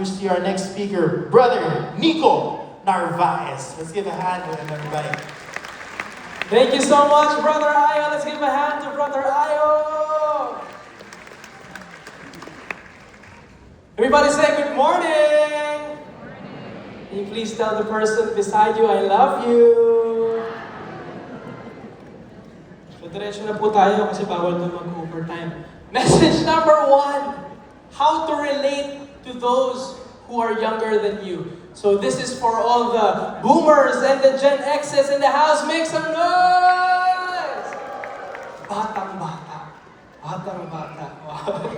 introduce to you our next speaker, Brother Nico Narvaez. Let's give a hand to him, everybody. Thank you so much, Brother Ayo. Let's give a hand to Brother Ayo. Everybody say good morning. Can you please tell the person beside you, I love you. So, diretso na po tayo kasi bawal na mag-overtime. Message number 1, how to relate to those who are younger than you. So this is for all the boomers and the Gen X's in the house. Make some noise! Batang-bata. Batang-bata. Wow.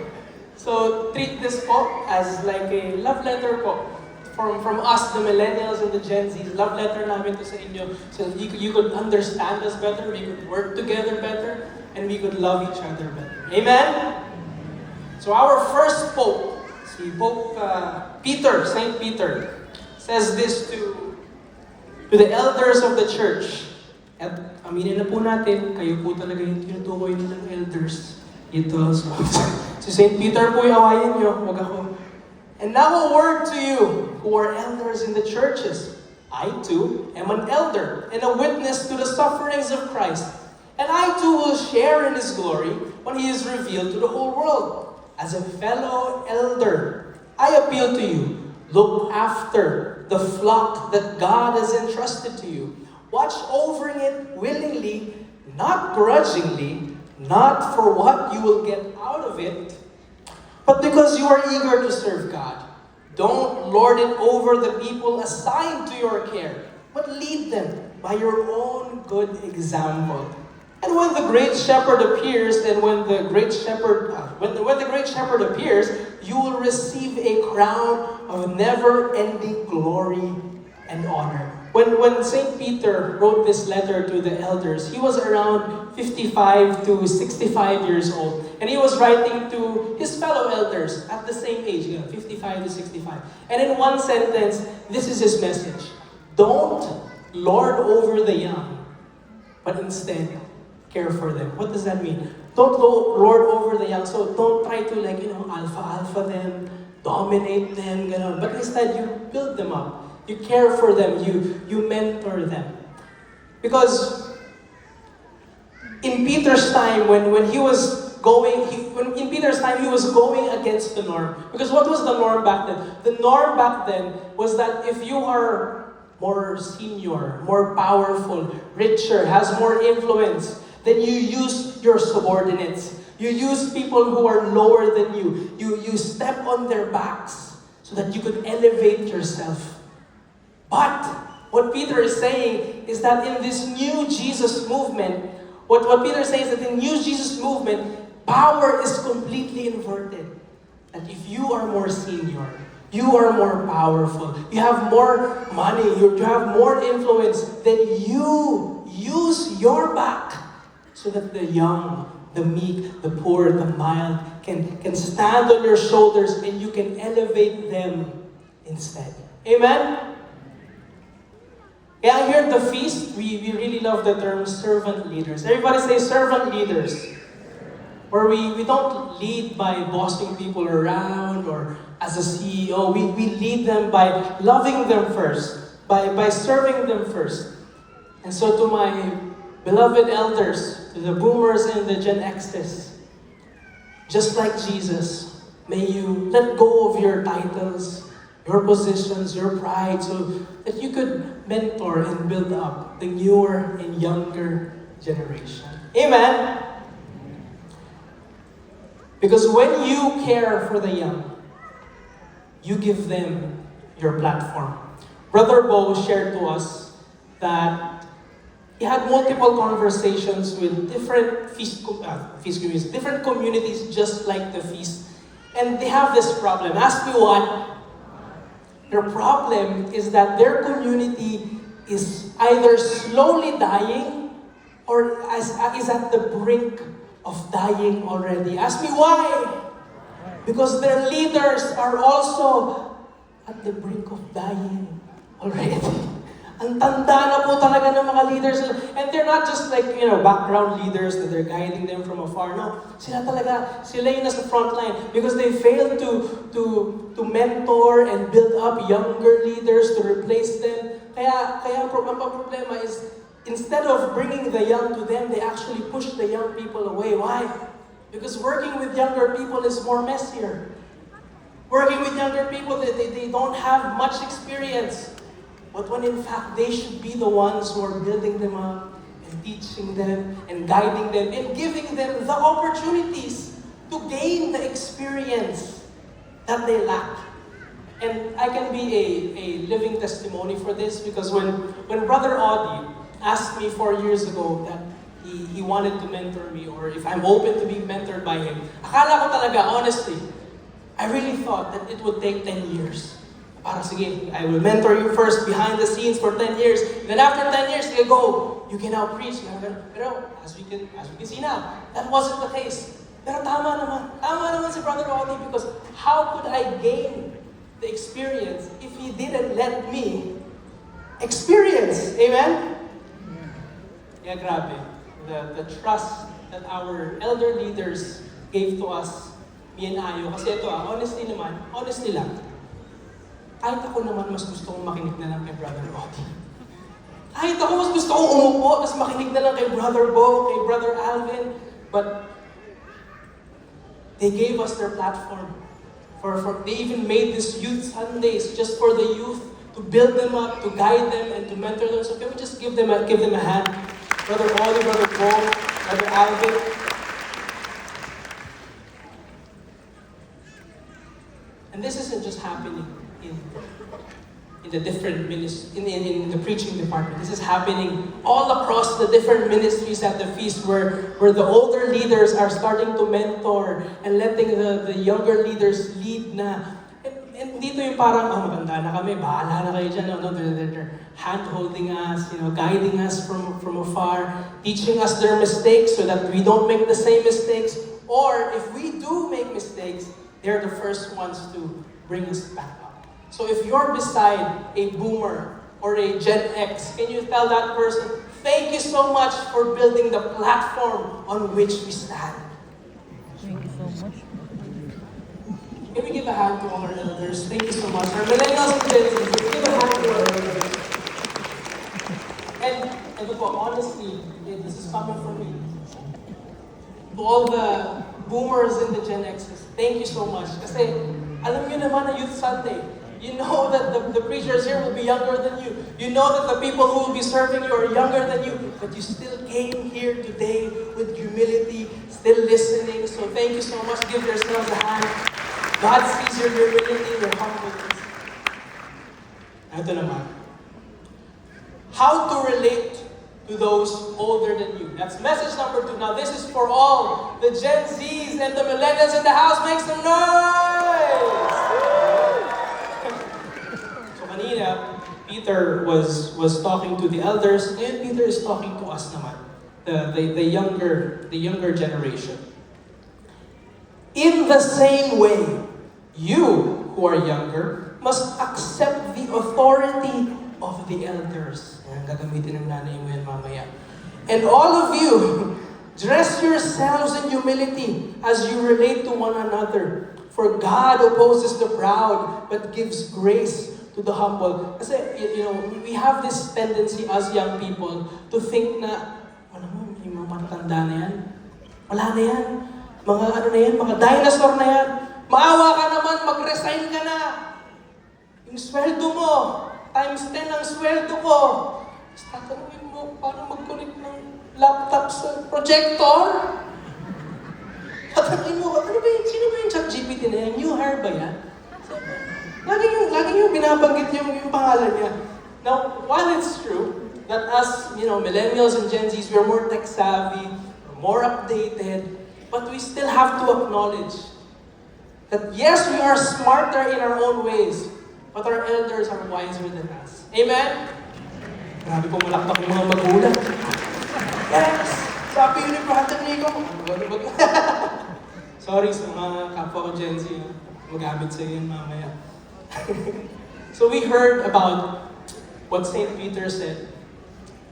So treat this po as like a love letter po. From us, the millennials and the Gen Z's. Love letter namin to sa inyo. So you could understand us better, we could work together better, and we could love each other better. Amen? So our first Pope, si Pope Peter, Saint Peter, says this to the elders of the church. At aminin na po natin, kayo po talaga yung tinutukoy nilang elders. Ito. So, si Saint Peter po yung awayin nyo, wag ako. And now a word to you who are elders in the churches. I too am an elder and a witness to the sufferings of Christ. And I too will share in His glory when He is revealed to the whole world. As a fellow elder, I appeal to you, look after the flock that God has entrusted to you. Watch over it willingly, not grudgingly, not for what you will get out of it, but because you are eager to serve God. Don't lord it over the people assigned to your care, but lead them by your own good example. And when the great shepherd appears, when the great shepherd appears, you will receive a crown of never-ending glory and honor. When Saint Peter wrote this letter to the elders, he was around 55 to 65 years old. And he was writing to his fellow elders at the same age, 55 to 65. And in one sentence, this is his message. Don't lord over the young, but instead, care for them. What does that mean? Don't lord over the young. So don't try to alpha them, dominate them, but instead you build them up. You care for them. You mentor them. Because in Peter's time, when he was going against the norm. Because what was the norm back then? The norm back then was that if you are more senior, more powerful, richer, has more influence, then you use your subordinates. You use people who are lower than you. You step on their backs so that you could elevate yourself. But what Peter is saying is that in this new Jesus movement, what Peter says is that in new Jesus movement, power is completely inverted. And if you are more senior, you are more powerful, you have more money, you have more influence, then you use your back so that the young, the meek, the poor, the mild can stand on your shoulders and you can elevate them instead. Amen? Kaya here at the feast, we really love the term servant leaders. Everybody say servant leaders. Where we don't lead by bossing people around or as a CEO. We lead them by loving them first, by serving them first. And so to my beloved elders, to the boomers and the Gen X's, just like Jesus, may you let go of your titles, your positions, your pride, so that you could mentor and build up the newer and younger generation. Amen? Because when you care for the young, you give them your platform. Brother Bo shared to us that he had multiple conversations with different different communities just like the feast. And they have this problem. Ask me what? Their problem is that their community is either slowly dying or is at the brink of dying already. Ask me why? Because their leaders are also at the brink of dying already. Ang tanda na po talaga ng mga leaders. And they're not just like, background leaders that they're guiding them from afar. No, sila yung nasa front line because they failed to mentor and build up younger leaders to replace them. Kaya ang problema is, instead of bringing the young to them, they actually push the young people away. Why? Because working with younger people is more messier. Working with younger people, they don't have much experience. But when in fact, they should be the ones who are building them up and teaching them and guiding them and giving them the opportunities to gain the experience that they lack. And I can be a living testimony for this because when Brother Audie asked me 4 years ago that he wanted to mentor me or if I'm open to being mentored by him, akala ko talaga, honestly, I really thought that it would take 10 years. Para sige, I will mentor you first behind the scenes for 10 years. Then after 10 years, you go, you can now preach. Pero as we can see now, that wasn't the case. Pero tama naman si Brother Audie because how could I gain the experience if he didn't let me experience? Amen? Yeah, grabe. The trust that our elder leaders gave to us, me and Ayo. Kasi ito honestly lang, kahit ako naman mas gusto kong makinig na lang kay Brother Audie. Kahit ako mas gusto kong umupo, mas makinig na lang kay Brother Bo, kay Brother Alvin. But they gave us their platform. They even made this youth Sundays just for the youth to build them up, to guide them, and to mentor them. So can we just give them a hand? Brother Audie, Brother Bo, Brother Alvin. And this isn't just happening in the different in the preaching department. This is happening all across the different ministries at the feast where the older leaders are starting to mentor and letting the younger leaders lead na. And dito yung parang, maganda na kami, bahala na kayo dyan. No? They're hand-holding us, guiding us from afar, teaching us their mistakes so that we don't make the same mistakes. Or if we do make mistakes, they're the first ones to bring us back up. So if you're beside a boomer or a Gen X, can you tell that person, thank you so much for building the platform on which we stand. Thank you so much. Can we give a hand to all our elders? Thank you so much. Our millennials and Gen Zs, give a hand to our elders. And ito po, honestly, this is coming from me. To all the boomers and the Gen Xs, thank you so much. Kasi alam nyo naman na Youth Sunday, you know that the preachers here will be younger than you. You know that the people who will be serving you are younger than you. But you still came here today with humility, still listening. So thank you so much. Give yourselves a hand. God sees your humility, your humbleness. Ito naman. How to relate to those older than you. That's message number 2. Now this is for all the Gen Zs and the millennials in the house. Make some noise! So kanina, Peter was talking to the elders, and Peter is talking to us naman, the younger generation. In the same way, you who are younger must accept the authority of the elders. Yan, gagamitin ng nanay mo yan mamaya. And all of you, dress yourselves in humility as you relate to one another. For God opposes the proud, but gives grace to the humble. Kasi, we have this tendency as young people to think na, yung mga matatanda na yan, wala na yan. Mga dinosaur na yan. Maawa ka naman, mag-resign ka na. Yung sweldo mo, times 10 ang sweldo ko. Tapos tatanungin mo, paano mag-connect ng laptop sa projector? Tatanungin mo, sino ba yung ChatGPT na yan? New hire ba yan? Lagi yung binabanggit yung pangalan niya. Now, while it's true that us, millennials and Gen Zs, we're more tech savvy, we're more updated, but we still have to acknowledge that yes, we are smarter in our own ways, but our elders are wiser than us. Amen? Grabe po malakpak yung mga magulang. Yes! Sabi yun ni Brother Nico. Sorry sa mga kapwa ko Gen Z. Magamit sa yun mamaya. So we heard about what St. Peter said.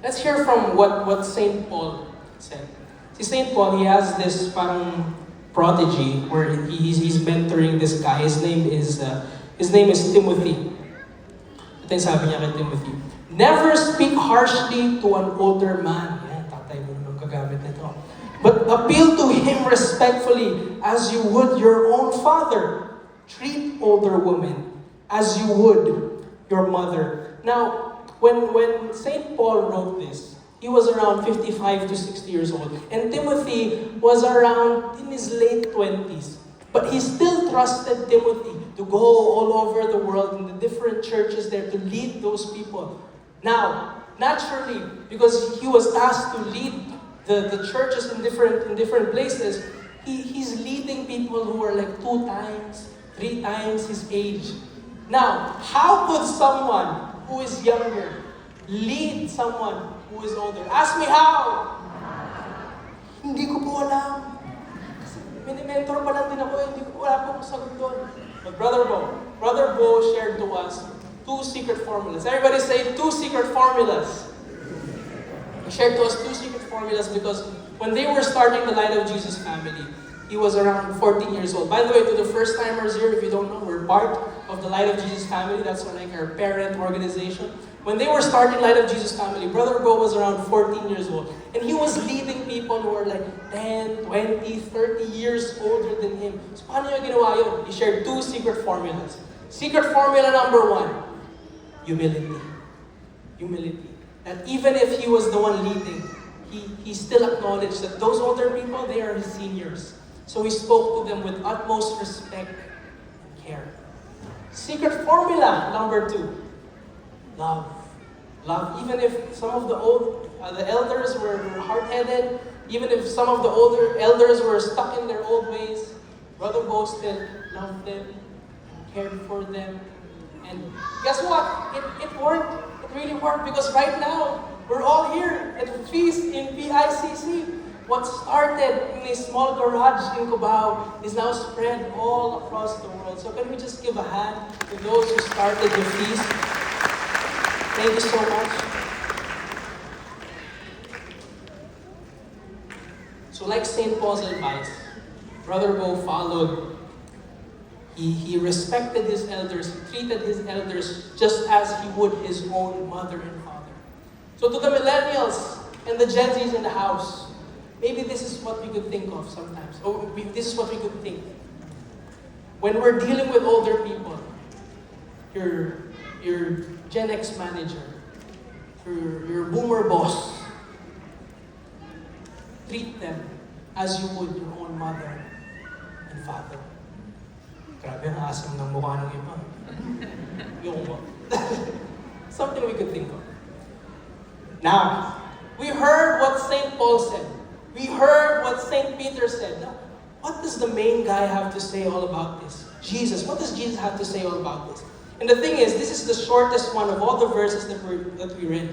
Let's hear from what St. Paul said. Si St. Paul, he has this parang prodigy where he's mentoring this guy. His name is Timothy. Ito yung sabi niya kay Timothy. Never speak harshly to an older man. Yan, tatay mo naman kagamit nito. But appeal to him respectfully as you would your own father. Treat older women as you would your mother. Now, when St. Paul wrote this, he was around 55 to 60 years old. And Timothy was around in his late 20s. But he still trusted Timothy to go all over the world in the different churches there to lead those people. Now, naturally, because he was tasked to lead the churches in different places, he's leading people who are like 2 times, 3 times his age. Now, how could someone who is younger lead someone who is older? Ask me how! Hindi ko po alam. Kasi mini-mentor pa lang din ako, hindi ko wala po akong sagot doon. But Brother Bo shared to us 2 secret formulas. Everybody say 2 secret formulas. He shared to us 2 secret formulas because when they were starting the Light of Jesus family, he was around 14 years old. By the way, to the first timers here, if you don't know, we're part of the Light of Jesus family. That's like our parent organization. When they were starting Light of Jesus family, Brother Bo was around 14 years old. And he was leading people who were like 10, 20, 30 years older than him. So paano niya ginawa yun? He shared 2 secret formulas. Secret formula number 1, humility. Humility. That even if he was the one leading, he still acknowledged that those older people, they are his seniors. So he spoke to them with utmost respect and care. Secret formula number 2, love. Love. Even if some of the elders were hard-headed, even if some of the older elders were stuck in their old ways, Brother Bo still loved them, cared for them. And guess what? It worked. It really worked because right now, we're all here at the feast in PICC. What started in a small garage in Cubao is now spread all across the world. So can we just give a hand to those who started the feast? Thank you so much. So like St. Paul's advice, Brother Bo followed. He respected his elders. He treated his elders just as he would his own mother and father. So to the millennials and the Gen Zs in the house, maybe this is what we could think of sometimes. Or this is what we could think. When we're dealing with older people, your Gen X manager, your boomer boss, treat them as you would your own mother and father. Grabe, ang asam ng mukha ng iba. Yung mo. Something we could think of. Now, we heard what St. Paul said. We heard what St. Peter said. Now, what does the main guy have to say all about this? Jesus. What does Jesus have to say all about this? And the thing is, this is the shortest one of all the verses that we read.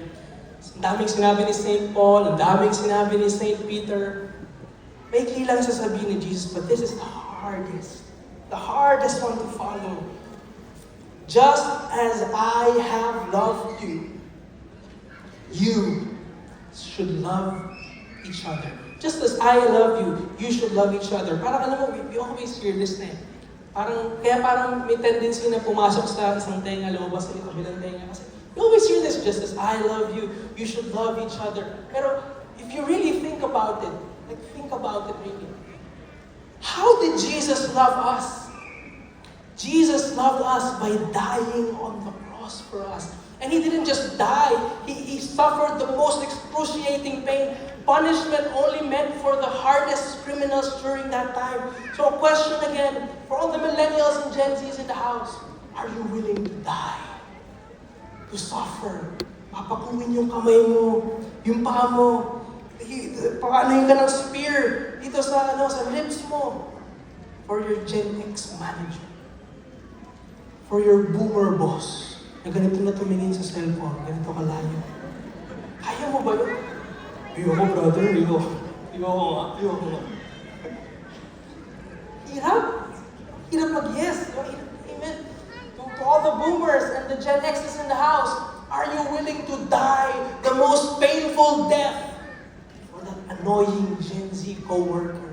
Ang daming sinabi ni St. Paul, ang daming sinabi ni St. Peter. Maikli lang sasabihin ni Jesus, but this is the hardest. The hardest one to follow. Just as I have loved you, you should love each other. Just as I love you, you should love each other. Parang alam mo, we always hear this na eh. Kaya parang may tendency na pumasok sa isang tenga, lumabas sa kabilang tenga. Kasi we always hear this, just as I love you, you should love each other. Pero if you really think about it, really. How did Jesus love us? Jesus loved us by dying on the cross for us. And He didn't just die, He suffered the most excruciating pain. Punishment only meant for the hardest criminals during that time. So a question again, for all the millennials and Gen Zs in the house, are you willing to die? To suffer? Papakuin yung kamay mo, yung paa mo, pakanayin ka ng spear dito sa ribs mo. For your Gen X manager. For your boomer boss. Na ganito na tumingin sa cellphone, ganito kalayo. Kaya mo ba yun? Ayoko, brother. Ayoko nga. Hirap mag-yes. Amen. To all the boomers and the Gen X's in the house, Are you willing to die the most painful death for that annoying Gen Z co-worker?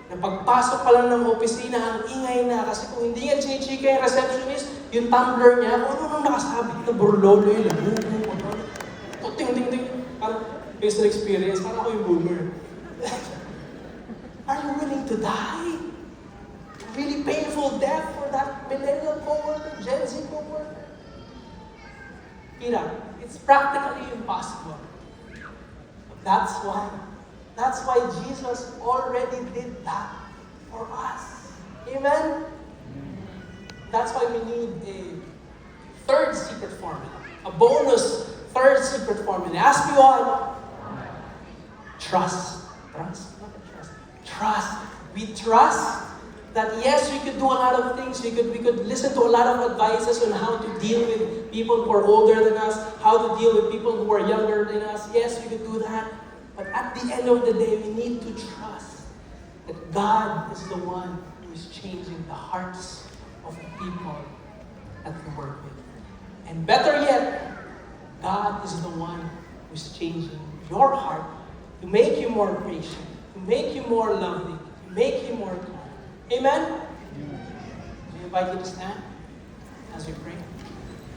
Na pagpasok pa lang ng opisina, ang ingay na kasi kung hindi yan chinichika yung receptionist, yung tumbler niya, kung ano nang nakasabi na burlolo yun, ting-ting-ting. Parang based on experience, parang ako yung boomer. Are you willing to die? Really painful death for that millennial co-worker, Gen Z co-worker? It's practically impossible. But that's why Jesus already did that for us. Amen? That's why we need a third secret formula. A bonus third secret formula. Ask me why. Trust. Trust. We trust that yes, we could do a lot of things. We could listen to a lot of advices on how to deal with people who are older than us, how to deal with people who are younger than us. Yes, we could do that. But at the end of the day, we need to trust that God is the one who is changing the hearts of the people that we work with. And better yet, God is the one who is changing your heart to make you more patient, to make you more loving, to make you more kind. Amen? I invite you to stand as we pray.